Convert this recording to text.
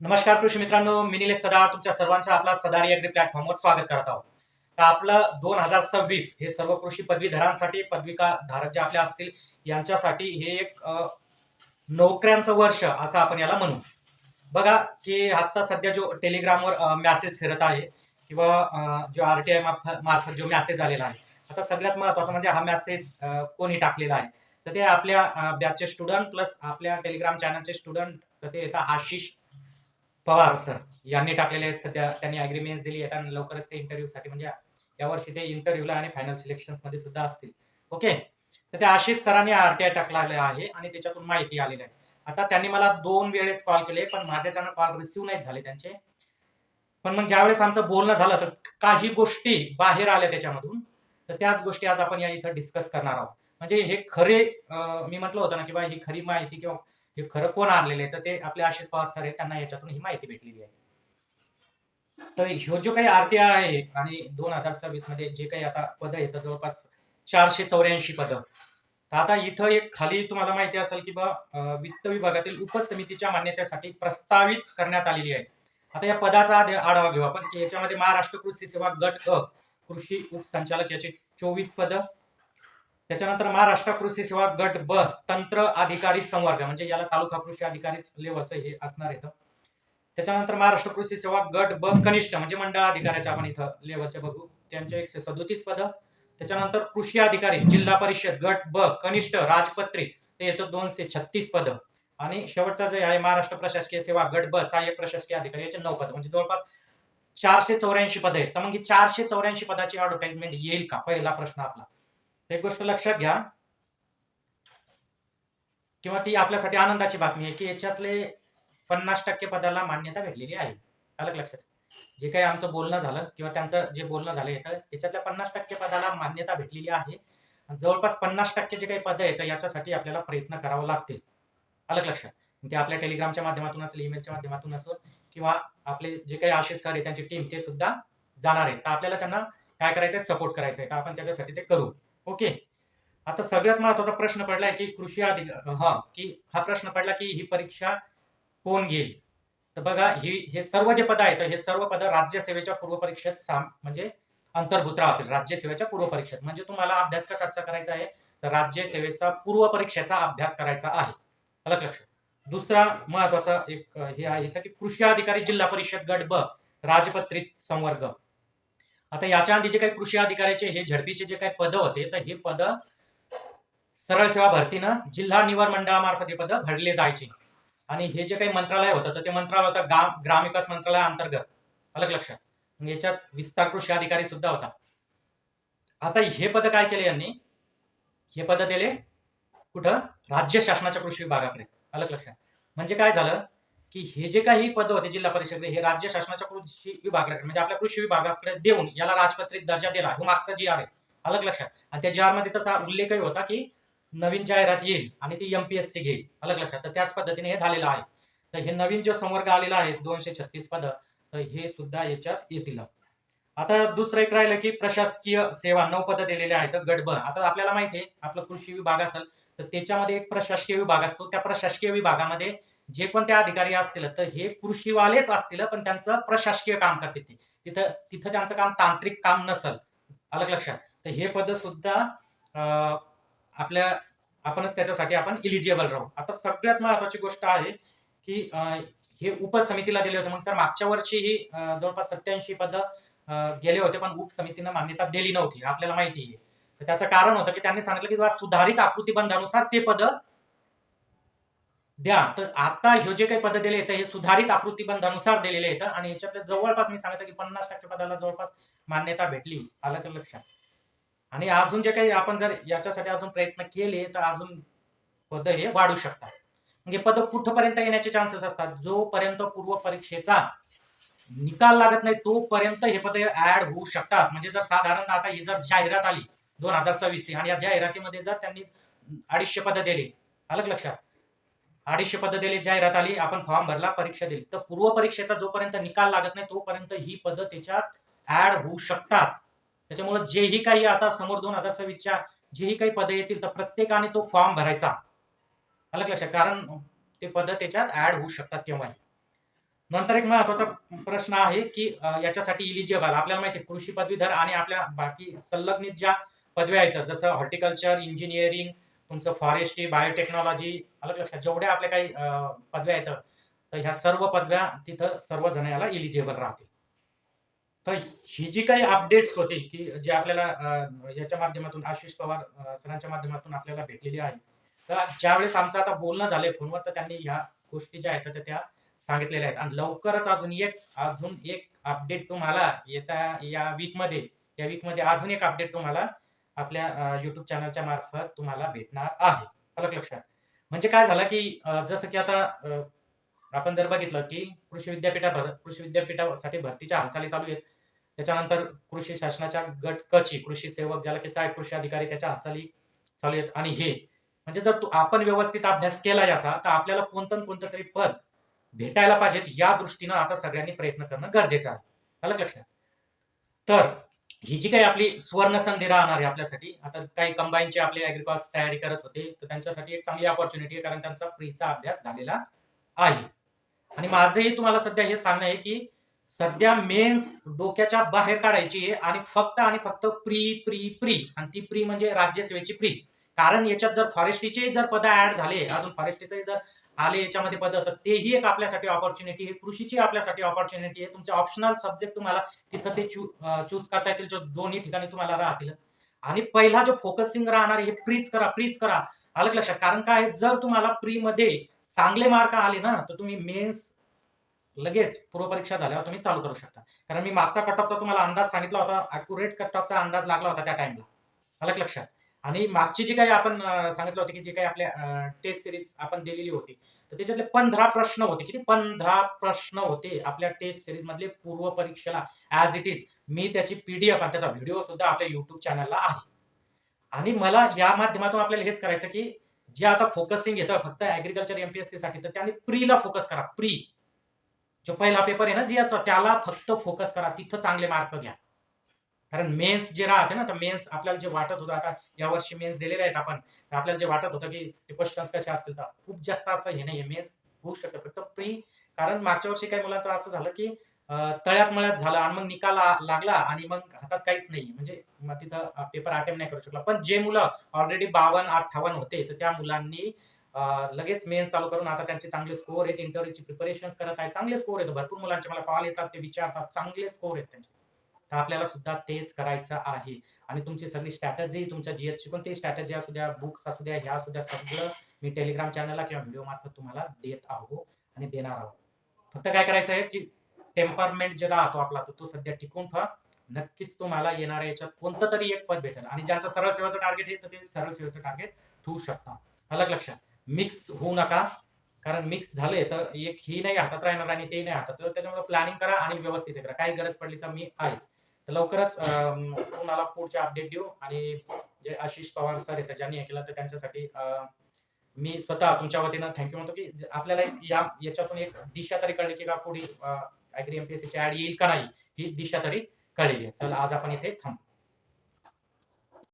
नमस्कार कृषी मित्रांनो, मी निलेश सदार तुमच्या सर्वांचं आपला सदारी अग्री प्लॅटफॉर्मवर स्वागत करत आहोत. तर आपलं 2026 हे सर्व कृषी पदवीधरांसाठी, पदविका धारक जे आपल्या असतील यांच्यासाठी हे एक नोकऱ्यांचं वर्ष असं आपण याला म्हणू. बघा की आता सध्या जो टेलिग्रामवर मेसेज फिरत आहे किंवा जो RTI मार्फत जो मेसेज आलेला आहे, आता सगळ्यात महत्वाचं म्हणजे हा मेसेज कोणी टाकलेला आहे, तर ते आपल्या बॅचचे स्टुडंट प्लस आपल्या टेलिग्राम चॅनलचे स्टुडंट, तर ते येतात आशिष पवार सर यांनी टाकलेले आहेत. सध्या त्यांनी अग्रीमेंट दिली आहे आणि लवकरच ते इंटरव्ह्यूसाठी म्हणजे यावर्षी ते इंटरव्ह्यूला आणि फायनल सिलेक्शन मध्ये सुद्धा असतील. ओके, तर त्या आशिष सरांनी RTI टाकलेला आहे आणि त्याच्यातून माहिती आलेली आहे. आता त्यांनी मला 2 वेळेस कॉल केले, पण माझ्याच्यानं कॉल रिसिव्ह नाही झाले त्यांचे. पण मग ज्यावेळेस आमचं बोलणं झालं तर काही गोष्टी बाहेर आल्या त्याच्यामधून, तर त्याच गोष्टी आज आपण या इथं डिस्कस करणार आहोत. म्हणजे हे खरे मी म्हटलं होतं ना की बा ही खरी माहिती किंवा हे खरं कोण आणलेलं आहे, तर ते आपले आशिष पवार सर आहेत, त्यांना याच्यातून ही माहिती भेटलेली आहे. तर ह्यो जो काही RTI आहे आणि 2026 मध्ये जे काही आता पद आहेत जवळपास 484 पदं. तर आता इथं एक खाली तुम्हाला माहिती असेल की वित्त विभागातील उपसमितीच्या मान्यतेसाठी प्रस्तावित करण्यात आलेली आहे. आता या पदाचा आढावा घेऊ आपण की याच्यामध्ये महाराष्ट्र कृषी सेवा गट कृषी उपसंचालक याची 24 पदं. त्याच्यानंतर महाराष्ट्र कृषी सेवा गट तंत्र अधिकारी संवर्ग, म्हणजे याला तालुका कृषी अधिकारी लेवलचं हे असणार आहे. त्याच्यानंतर महाराष्ट्र कृषी सेवा गट कनिष्ठ म्हणजे मंडळ अधिकाऱ्याचे आपण इथं लेवलचे बघू, त्यांचे 137 पदं. त्याच्यानंतर कृषी अधिकारी जिल्हा परिषद गट कनिष्ठ राजपत्रित ते येतं 236 पदं. आणि शेवटचा जे आहे महाराष्ट्र प्रशासकीय सेवा गट सहाय्यक प्रशासकीय अधिकारी याचे 9 पदं, म्हणजे जवळपास 484 पदं आहेत. तर मग ही 484 पदाची ऍडव्हर्टाइजमेंट येईल का, पहिला प्रश्न आपला. एक गोष्ट लक्षात घ्या किंवा ती आपल्यासाठी आनंदाची बातमी आहे की याच्यातले 50% पदाला मान्यता भेटलेली आहे. अलग लक्षात, जे काही आमचं बोलणं झालं किंवा त्यांचं जे बोलणं झालं तर त्याच्यातल्या 50% पदाला मान्यता भेटलेली आहे. जवळपास 50% जे काही पद आहेत याच्यासाठी आपल्याला प्रयत्न करावा लागतील. अलग लक्षात, ते आपल्या टेलिग्रामच्या माध्यमातून असेल, ईमेलच्या माध्यमातून असेल किंवा आपले जे काही आशिष सर आहे त्यांची टीम ते सुद्धा जाणार आहे. तर आपल्याला त्यांना काय करायचंय, सपोर्ट करायचा आहे. तर आपण त्याच्यासाठी ते करू. ओके, आता सगळ्यात महत्वाचा प्रश्न पडलाय की कृषी की हा प्रश्न पडला की ही परीक्षा कोण घेईल. तर बघा हे सर्व जे पद आहेत हे सर्व पद राज्यसेवेच्या पूर्व परीक्षेत म्हणजे अंतर्भूत राहतील. राज्यसेवेच्या पूर्व परीक्षेत म्हणजे तुम्हाला अभ्यास कशाचा करायचा आहे, तर राज्यसेवेचा पूर्व परीक्षेचा अभ्यास करायचा आहे. अलग लक्षात. दुसरा महत्वाचा एक हे आहे की कृषी अधिकारी जिल्हा परिषद गट राजपत्रित संवर्ग. आता याच्या आधी जे काही कृषी अधिकाऱ्याचे हे झडपीचे जे काही पद होते, तर हे पद सरळ सेवा भरतीनं जिल्हा निवड मंडळामार्फत हे पद भरले जायचे. आणि हे जे काही मंत्रालय होतं तर ते मंत्रालय होतं ग्रामविकास मंत्रालयाअंतर्गत. अलग लक्षात, याच्यात विस्तार कृषी अधिकारी सुद्धा होता. आता हे पद काय केले यांनी, हे पद दिले कुठं, राज्य शासनाच्या कृषी विभागाकडे. अलग लक्षात, म्हणजे काय झालं की हे जे काही पद होते जिल्हा परिषद हे राज्य शासनाच्या कृषी विभागाकडे म्हणजे आपल्या कृषी विभागाकडे देऊन याला राजपत्रित दर्जा दिला. हा मागचा GR आहे. अलग लक्षात, आणि त्या GR मध्ये तसा उल्लेखही होता की नवीन जाहिरात येईल आणि ती MPSC घेईल. अलग लक्षात, तर त्याच पद्धतीने हे झालेलं आहे. तर हे नवीन जो संवर्ग आलेला आहे 236 पद, तर हे सुद्धा याच्यात येतील. आता दुसरं एक राहिलं की प्रशासकीय सेवा 9 पद दिलेले आहेत गट आता आपल्याला माहिती आहे आपलं कृषी विभाग असेल तर त्याच्यामध्ये एक प्रशासकीय विभाग असतो. त्या प्रशासकीय विभागामध्ये जे पण त्या अधिकारी असतील तर हे कृषीवालेच असतील, पण त्यांचं प्रशासकीय काम करते तिथं तिथं त्यांचं काम तांत्रिक काम नसल. अलग लक्षात, तर हे पद सुद्धा आपल्या आपणच त्याच्यासाठी आपण इलिजिबल राहू. आता सगळ्यात महत्वाची गोष्ट आहे की हे उपसमितीला दिले होते. मग सर मागच्या वर्षी ही जवळपास 87 पद गेले होते, पण उपसमितीनं मान्यता दिली नव्हती, आपल्याला माहिती आहे. तर त्याचं कारण होतं की त्यांनी सांगितलं की सुधारित आकृतीबंधानुसार ते पद द्या. तर आता हे जे काही पद दिले हे सुधारित आकृतीबंधानुसार दिलेले आहेत आणि याच्यातले जवळपास मी सांगितलं की 50% पदाला जवळपास मान्यता भेटली. अलग लक्षात, आणि अजून जे काही आपण जर याच्यासाठी अजून प्रयत्न केले तर अजून पद हे वाढू शकतात. म्हणजे पद कुठपर्यंत येण्याचे चान्सेस असतात, जोपर्यंत पूर्व परीक्षेचा निकाल लागत नाही तोपर्यंत हे पद ऍड होऊ शकतात. म्हणजे जर साधारण आता ही जर जाहिरात आली 2026 ची आणि या जाहिरातीमध्ये जर त्यांनी 250 पद दिले, अलग लक्षात, 250 पद दिली, जाहिरात आली, आपण फॉर्म भरला, परीक्षा दिली, तर पूर्व परीक्षेचा जोपर्यंत निकाल लागत नाही तोपर्यंत ही पद त्याच्यात ऍड होऊ शकतात. त्याच्यामुळे जेही काही आता समोर 2026च्या जेही काही पद येतील तर प्रत्येकाने तो फॉर्म भरायचा. अलग लक्षात, कारण ते पद त्याच्यात ऍड होऊ शकतात केव्हाही. नंतर एक महत्वाचा प्रश्न आहे की याच्यासाठी इलिजिबल आपल्याला माहिती आहे कृषी पदवीधर आणि आपल्या बाकी संलग्नित ज्या पदव्या आहेत जसं हॉर्टिकल्चर, इंजिनिअरिंग, तुमचं फॉरेस्ट्री, बायोटेक्नॉलॉजी, अलग लक्षात जेवढ्या आपल्या काही पदव्या आहेत तर ह्या सर्व पदव्या तिथं सर्व जण याला इलिजिबल राहतील. तर ही जी काही अपडेट्स होती की जे आपल्याला याच्या माध्यमातून आशिष पवार सरांच्या माध्यमातून आपल्याला भेटलेली आहे. तर ज्यावेळेस आमचं आता बोलणं झालंय फोनवर तर त्यांनी ह्या गोष्टी ज्या आहेत त्या सांगितलेल्या आहेत आणि लवकरच अजून एक अपडेट तुम्हाला या वीकमध्ये अजून एक अपडेट तुम्हाला आपल्या YouTube चॅनलच्या मार्फत तुम्हाला भेटणार आहे. आलं का लक्षात? म्हणजे काय झालं की जसं की आता आपण जर बघितलं की कृषी विद्यापीठासाठी भरतीच्या हालचाली चालू आहेत. त्याच्यानंतर कृषी शासनाच्या गट क ची कृषी सेवक ज्याला की सहाय्यक कृषी अधिकारी त्याच्या हालचाली चालू आहेत आणि हे म्हणजे जर आपण व्यवस्थित अभ्यास केला याचा तर आपल्याला कोणतं ना कोणतं तरी पद भेटायला पाहिजेत या दृष्टीनं आता सगळ्यांनी प्रयत्न करणं गरजेचं आहे. आलं का लक्षात? तर ही जी काही आपली सुवर्ण संधी राहणार आहे आपल्यासाठी आता काही कंबाईनचे आपले ऍग्रिकॉस तयारी करत होते तर त्यांच्यासाठी एक चांगली अपॉर्च्युनिटी आहे कारण त्यांचा प्रीचा अभ्यास झालेला आहे. आणि माझंही तुम्हाला सध्या हे सांगणं आहे की सध्या मेन्स डोक्याच्या बाहेर काढायची आहे आणि फक्त प्री प्री प्री आणि ती प्री म्हणजे राज्यसेवेची प्री. कारण याच्यात जर फॉरेस्ट्रीचे जर पद ऍड झाले अजून फॉरेस्ट्रीचे जर आले याच्यामध्ये पद तर तेही एक आपल्यासाठी ऑपॉर्च्युनिटी आहे. कृषीची आपल्यासाठी ऑपॉर्च्युनिटी आहे. तुमचे ऑप्शनल सब्जेक्ट तुम्हाला तिथं ते चूज करता येतील जो दोन्ही ठिकाणी तुम्हाला राहतील. आणि पहिला जो फोकसिंग राहणार हे प्रीच करा. आलं का लक्षात? कारण काय जर तुम्हाला प्री मध्ये चांगले मार्क आले ना तर तुम्ही मेन्स लगेच पूर्वपरीक्षा झाल्यावर तुम्ही चालू करू शकता. कारण मी मागचा कट ऑफचा तुम्हाला अंदाज सांगितला होता. अॅक्युरेट कट ऑफचा अंदाज लागला होता त्या टाइमला. आलं का लक्षात? आणि मागची जी काही आपण सांगितलं होतं की जे काही आपल्या टेस्ट सिरीज आपण दिलेली होती. तर त्याच्यातले 15 प्रश्न होते. किती 15 प्रश्न होते आपल्या टेस्ट सिरीज मधले पूर्व परीक्षेला ॲज इट इज. मी त्याची पीडीएफ आणि त्याचा व्हिडिओ सुद्धा आपल्या YouTube चॅनलला आहे. आणि मला या माध्यमातून आपल्याला हेच करायचं की जे आता फोकसिंग येतं फक्त ऍग्रीकल्चर एमपीएससी साठी तर त्यांनी प्रीला फोकस करा. प्री जो पहिला पेपर आहे ना जियाचा त्याला फक्त फोकस करा. तिथं चांगले मार्क घ्या. कारण मेन्स जे राहते ना तर मेन्स आपल्याला जे वाटत होतं आता यावर्षी मेन्स दिलेले आहेत आपण तर आपल्याला जे वाटत होतं की ते क्वेश्चन्स कसे असतील तर खूप जास्त असं हे नाही मेन्स होऊ शकतं फक्त प्री. कारण मागच्या वर्षी काही मुलांचं असं झालं की तळ्यात मळ्यात झालं आणि मग निकाल लागला आणि मग हातात काहीच नाही म्हणजे मग तिथं पेपर अटेम्प्ट नाही करू शकला. पण जे मुलं ऑलरेडी 52-58 होते तर त्या मुलांनी लगेच मेन्स चालू करून आता त्यांचे चांगले स्कोर आहेत. इंटरव्ह्यूची प्रिपरेशन करत आहेत. चांगले स्कोर आहेत. भरपूर मुलांचे मला कॉल येतात ते विचारतात चांगले स्कोर आहेत त्यांचे. तर आपल्याला सुद्धा तेच करायचं आहे. आणि तुमची सगळी स्ट्रॅटेजी तुमच्या जीएसची कोणतीही स्ट्रॅटेजी असू द्या, बुक्स असू द्या, ह्या असू द्या सगळं मी टेलिग्राम चॅनलला किंवा व्हिडिओ मार्फत तुम्हाला देत आहो आणि देणार आहोत. फक्त काय करायचं आहे की टेम्परमेंट जे राहतो आपला तो सध्या टिकून ठेवा. नक्कीच तुम्हाला येणाऱ्या याच्यात कोणतं तरी एक पद भेटेल आणि ज्यांचं सरळ सेवेचं टार्गेट आहे तर ते सरळ सेवेचं टार्गेट ठेवू शकता. अलग लक्षात मिक्स होऊ नका. कारण मिक्स झाले तर एक ही नाही हातात राहणार आणि ते नाही हातात तर त्याच्यामुळे प्लॅनिंग करा आणि व्यवस्थित करा. काही गरज पडली तर मी आहेच. तर लवकरच तुम्हाला पुढचे अपडेट देऊ आणि जे आशिष पवार सर आहेत ज्यांनी हे केलं तर त्यांच्यासाठी मी स्वतः तुमच्या वतीनं थँक्यू म्हणतो की आपल्याला याच्यातून एक दिशा तरी कळली की पुढे ऍग्री एमपीएससीची ऍड येईल का नाही ही दिशा तरी कळली आहे. तर आज आपण इथे थांबतो.